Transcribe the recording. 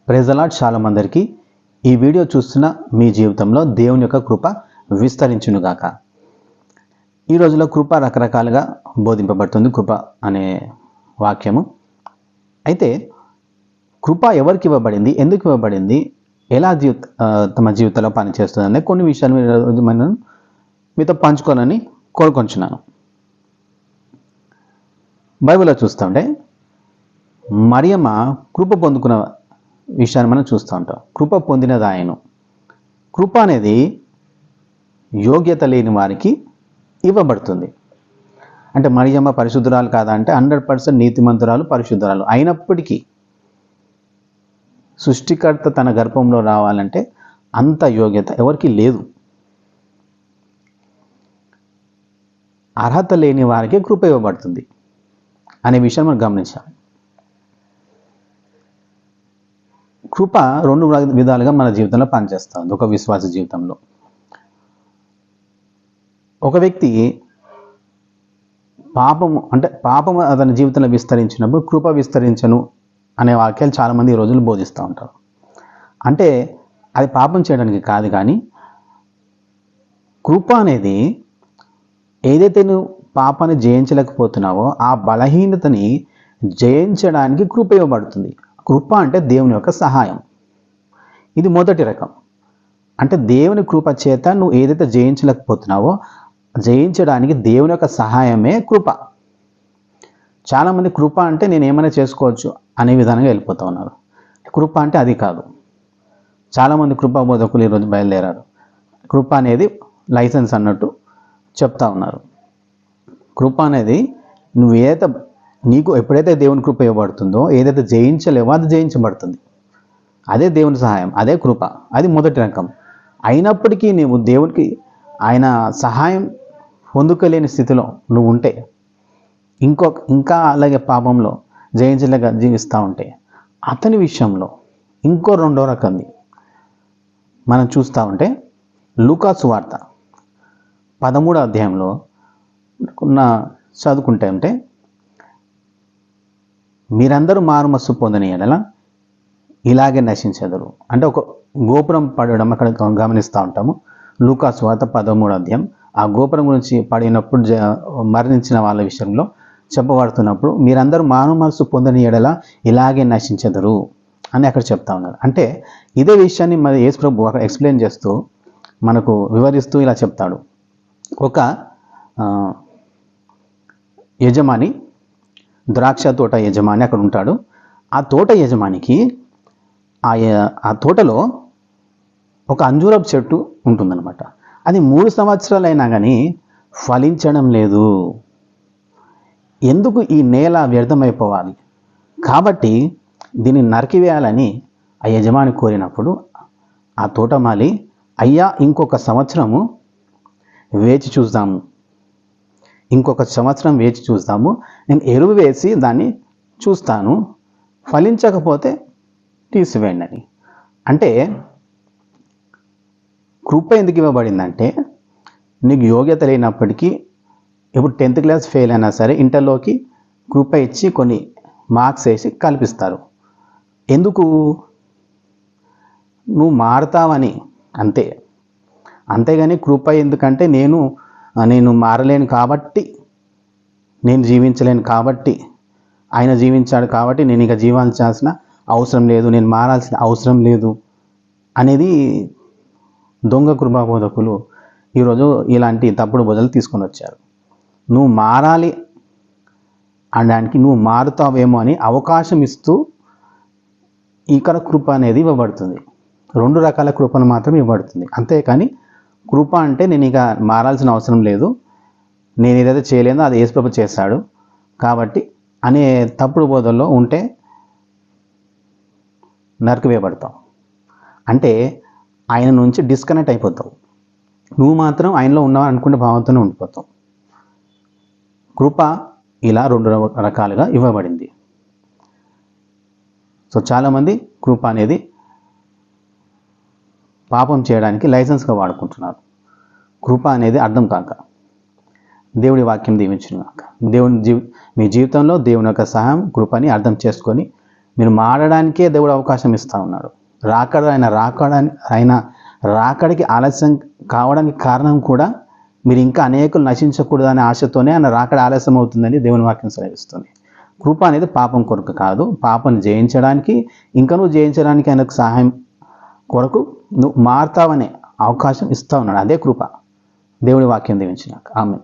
Praise the lord. Shalom అందరికీ. ఈ video చూస్తున్న మీ జీవితంలో దేవుని యొక్క కృప విస్తరించునుగాక. ఈ రోజుల్లో కృప రకరకాలుగా బోధింపబడుతుంది, కృప అనే వాక్యము. అయితే కృప ఎవరికి ఇవ్వబడింది, ఎందుకు ఇవ్వబడింది, ఎలా తమ జీవితంలో పనిచేస్తుంది అనే కొన్ని విషయాలు మనం మీతో పంచుకోవాలని కోరుకొంచున్నాను. బైబిల్లో చూస్తుంటే మరియమ్మ కృప పొందుకున్న విషయాన్ని మనం చూస్తూ ఉంటాం. కృప పొందినది ఆయన. కృప అనేది యోగ్యత లేని వారికి ఇవ్వబడుతుంది. అంటే మరియమ్మ పరిశుద్ధురాలు కాదా అంటే 100% నీతిమంతురాలు, పరిశుద్ధురాలు అయినప్పటికీ సృష్టికర్త తన గర్భంలో రావాలంటే అంత యోగ్యత ఎవరికి లేదు. అర్హత లేని వారికి కృప ఇవ్వబడుతుంది అనే విషయం మనం గమనించాలి. కృప రెండు విధాలుగా మన జీవితంలో పనిచేస్తుంది. ఒక విశ్వాస జీవితంలో ఒక వ్యక్తి పాపము అతని జీవితంలో విస్తరించినప్పుడు కృప విస్తరించను అనే వాక్యాలు చాలామంది ఈ రోజులు బోధిస్తూ ఉంటారు. అంటే అది పాపం చేయడానికి కాదు, కానీ కృప అనేది ఏదైతే నువ్వు పాపాన్ని జయించలేకపోతున్నావో ఆ బలహీనతని జయించడానికి కృప ఇవ్వబడుతుంది. కృప అంటే దేవుని యొక్క సహాయం. ఇది మొదటి రకం. అంటే దేవుని కృప చేత నువ్వు ఏదైతే జయించలేకపోతున్నావో జయించడానికి దేవుని యొక్క సహాయమే కృప. చాలామంది కృప అంటే నేను ఏమైనా చేసుకోవచ్చు అనే విధానంగా వెళ్ళిపోతూ ఉన్నారు. కృప అంటే అది కాదు. చాలామంది కృపా బోధకులు ఈరోజు బయలుదేరారు. కృప అనేది లైసెన్స్ అన్నట్టు చెప్తా ఉన్నారు. కృప అనేది నువ్వు నీకు ఎప్పుడైతే దేవుని కృప ఇవ్వబడుతుందో, ఏదైతే జయించలేవో అది జయించబడుతుంది. అదే దేవుని సహాయం, అదే కృప. అది మొదటి రకం. అయినప్పటికీ నువ్వు దేవునికి ఆయన సహాయం పొందుకోలేని స్థితిలో నువ్వు ఉంటే, ఇంకా అలాగే పాపంలో జయించలేక జీవిస్తూ ఉంటే, అతని విషయంలో ఇంకో రెండో రకంది మనం చూస్తూ ఉంటే లూకా సువార్త 13వ అధ్యాయంలో చదువుకుంటే ఉంటే, మీరందరూ మారుమస్సు పొందని ఎడల ఇలాగే నశించెదరు. అంటే ఒక గోపురం పడడం అక్కడ గమనిస్తూ ఉంటాము. లూకా సువార్త 13వ అధ్యాయం ఆ గోపురం గురించి పడినప్పుడు మరణించిన వాళ్ళ విషయంలో చెప్పబడుతున్నప్పుడు మీరందరూ మారుమస్సు పొందని ఎడల ఇలాగే నశించెదరు అని అక్కడ చెప్తా ఉన్నారు. అంటే ఇదే విషయాన్ని మరి యేసు ప్రభు అక్కడ ఎక్స్ప్లెయిన్ చేస్తూ మనకు వివరిస్తూ ఇలా చెప్తాడు. ఒక యజమాని, ద్రాక్ష తోట యజమాని అక్కడ ఉంటాడు. ఆ తోట యజమానికి ఆ తోటలో ఒక అంజూరపు చెట్టు ఉంటుందన్నమాట. అది 3 సంవత్సరాలు అయినా కానీ ఫలించడం లేదు. ఎందుకు ఈ నేల వ్యర్థమైపోవాలి, కాబట్టి దీన్ని నరికివేయాలని ఆ యజమాని కోరినప్పుడు ఆ తోటమాలి, అయ్యా ఇంకొక సంవత్సరము వేచి చూద్దాము, నేను ఎరువు వేసి దాన్ని చూస్తాను, ఫలించకపోతే తీసివేయండి అని. అంటే కృప ఎందుకు ఇవ్వబడిందంటే, నీకు యోగ్యత లేనప్పటికీ, ఇప్పుడు 10th క్లాస్ ఫెయిల్ అయినా సరే ఇంటర్లోకి కృప ఇచ్చి కొన్ని మార్క్స్ వేసి కల్పిస్తారు. ఎందుకు? నువ్వు మారుతావని, అంతేగాని కృప ఎందుకంటే నేను మారలేను కాబట్టి, నేను జీవించలేను కాబట్టి, ఆయన జీవించాడు కాబట్టి నేను ఇక జీవించాల్సిన అవసరం లేదు, నేను మారాల్సిన అవసరం లేదు అనేది దొంగ కృపా బోధకులు ఈరోజు ఇలాంటి తప్పుడు బోధలు తీసుకొని వచ్చారు. నువ్వు మారాలి అనడానికి, నువ్వు మారుతావేమో అని అవకాశం ఇస్తూ ఇక్కడ కృప అనేది ఇవ్వబడుతుంది. 2 రకాల కృపను మాత్రమే ఇవ్వబడుతుంది. అంతేకాని కృప అంటే నేను ఇక మారాల్సిన అవసరం లేదు, నేను ఏదైతే చేయలేదో అది యేసు ప్రభు చేశాడు కాబట్టి అనే తప్పుడు బోధల్లో ఉంటే నరికివేయబడతావు. అంటే ఆయన నుంచి డిస్కనెక్ట్ అయిపోతావు. నువ్వు మాత్రం ఆయనలో ఉన్నావు అనుకునే భావంతోనే ఉండిపోతావు. కృప ఇలా 2 రకాలుగా ఇవ్వబడింది. సో చాలామంది కృప అనేది పాపం చేయడానికి లైసెన్స్గా వాడుకుంటున్నారు. కృప అనేది అర్థం కాక. దేవుడి వాక్యం దీవించును కాక. మీ జీవితంలో దేవుని యొక్క సహాయం, కృపని అర్థం చేసుకొని మీరు మారడానికే దేవుడు అవకాశం ఇస్తూ ఉన్నాడు. ఆయన రాకడికి ఆలస్యం కావడానికి కారణం కూడా మీరు ఇంకా అనేకులు నశించకూడదు అనే ఆశతోనే ఆయన రాకడ ఆలస్యం అవుతుందని దేవుని వాక్యం సెలవిస్తుంది. కృప అనేది పాపం కొరకు కాదు, పాపం జయించడానికి, ఇంకా నువ్వు జయించడానికి ఆయనకు సహాయం కొరకు నువ్వు మారుతావనే అవకాశం ఇస్తూ ఉన్నాడు. అదే కృప. దేవుడి వాక్యం దీవించినాక ఆమె.